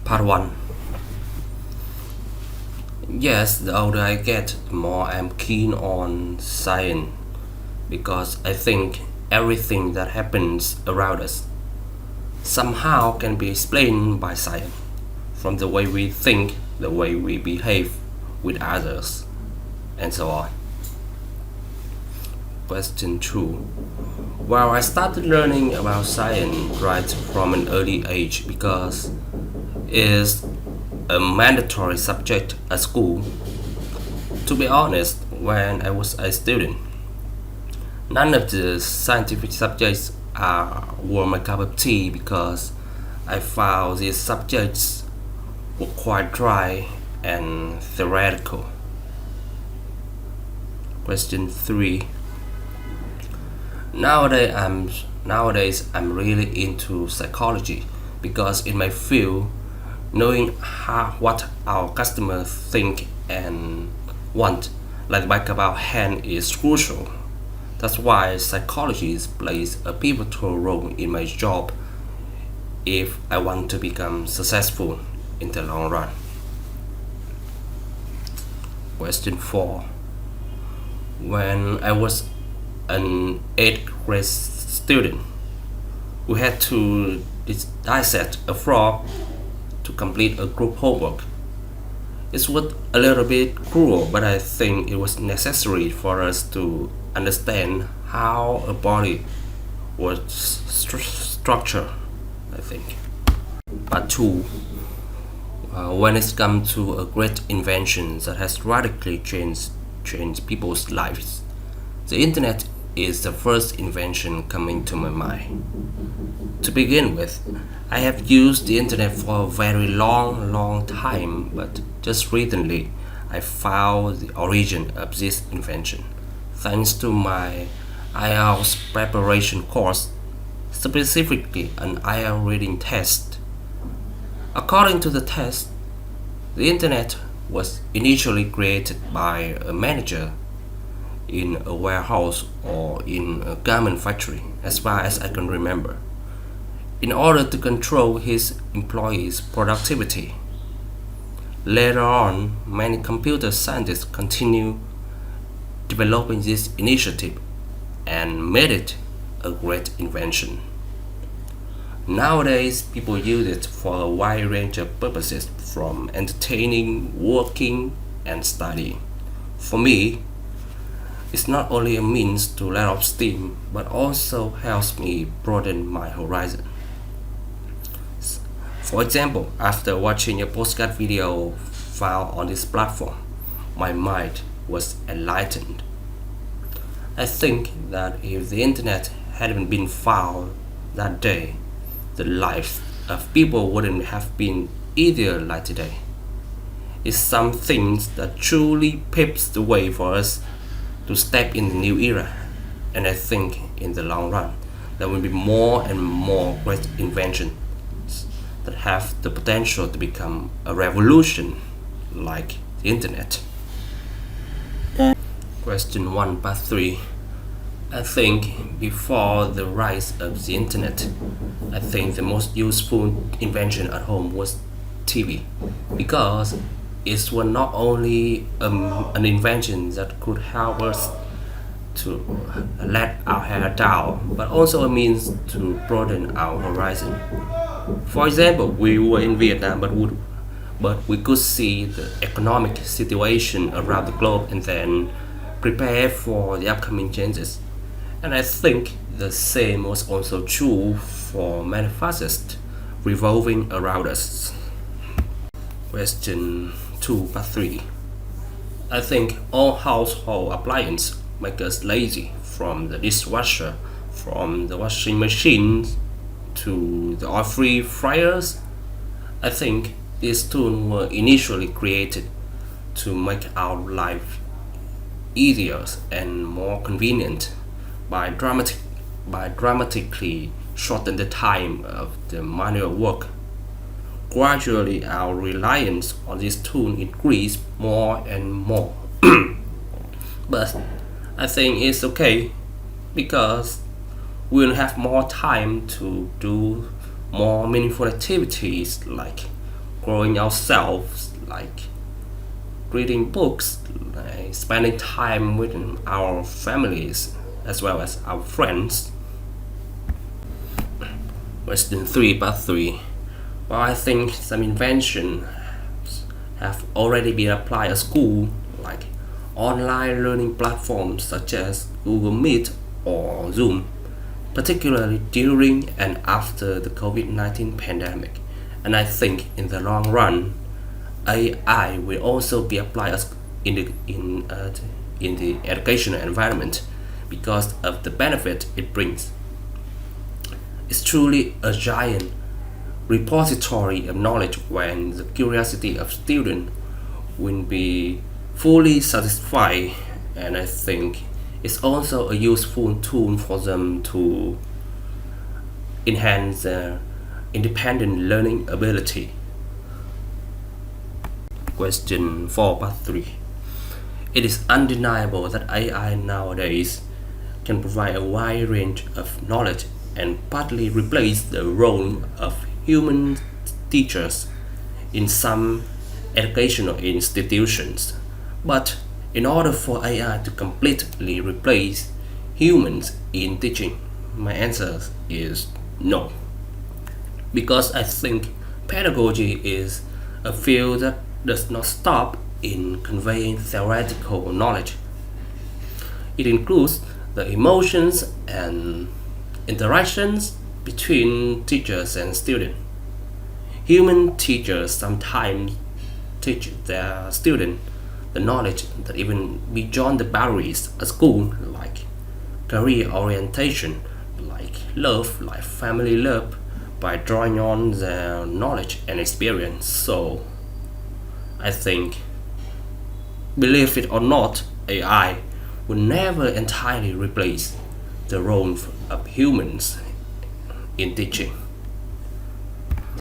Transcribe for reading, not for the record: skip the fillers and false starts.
Part 1. Yes, the older I get, the more I'm keen on science because I think everything that happens around us somehow can be explained by science, from the way we think, the way we behave with others, and so on. Question 2. Well, I started learning about science right from an early age because it's a mandatory subject at school. To be honest, when I was a student, none of the scientific subjects were my cup of tea because I found these subjects were quite dry and theoretical. Question 3. Nowadays I'm really into psychology because in my field, knowing what our customers think and want, like the back of our hand, is crucial. That's why psychology plays a pivotal role in my job if I want to become successful in the long run. Question 4. When I was an 8th grade student, we had to dissect a frog to complete a group homework. It was a little bit cruel, but I think it was necessary for us to understand how a body was structured, I think. Part 2. When it comes to a great invention that has radically changed people's lives, the internet is the first invention coming to my mind. To begin with, I have used the internet for a very long time, but just recently I found the origin of this invention thanks to my IELTS preparation course, specifically an IELTS reading test. According to the test, the internet was initially created by a manager in a warehouse or in a garment factory, as far as I can remember, in order to control his employees' productivity. Later on, many computer scientists continued developing this initiative and made it a great invention. Nowadays, people use it for a wide range of purposes, from entertaining, working, and studying. For me, it's not only a means to let off steam, but also helps me broaden my horizon. For example, after watching a postcard video found on this platform, my mind was enlightened. I think that if the internet hadn't been found that day, the lives of people wouldn't have been easier like today. It's some things that truly paves the way for us to step in the new era, and I think in the long run there will be more and more great inventions that have the potential to become a revolution like the internet. Question 1, part 3. I think before the rise of the internet, I think the most useful invention at home was TV, because it was not only an invention that could help us to let our hair down, but also a means to broaden our horizon. For example, we were in Vietnam, but we could see the economic situation around the globe and then prepare for the upcoming changes. And I think the same was also true for manifests revolving around us. Question 2, part 3. I think all household appliances make us lazy, from the dishwasher, from the washing machine, to the oil-free fryers. I think these tools were initially created to make our life easier and more convenient by dramatically shorten the time of the manual work. Gradually, our reliance on this tool increased more and more. But I think it's okay because we'll have more time to do more meaningful activities like growing ourselves, like reading books, like spending time with our families as well as our friends. Question 3, part 3. Well, I think some inventions have already been applied at school, like online learning platforms such as Google Meet or Zoom, particularly during and after the COVID-19 pandemic. And I think in the long run, AI will also be applied in the educational environment because of the benefit it brings. It's truly a giant repository of knowledge when the curiosity of students will be fully satisfied, and I think it's also a useful tool for them to enhance their independent learning ability. Question 4, part 3. It is undeniable that AI nowadays can provide a wide range of knowledge and partly replace the role of human teachers in some educational institutions. But in order for AI to completely replace humans in teaching, my answer is no. Because I think pedagogy is a field that does not stop in conveying theoretical knowledge. It includes the emotions and interactions between teachers and students. Human teachers sometimes teach their students the knowledge that even beyond the boundaries of school, like career orientation, like love, like family love, by drawing on their knowledge and experience. So I think, believe it or not, AI will never entirely replace the role of humans in teaching.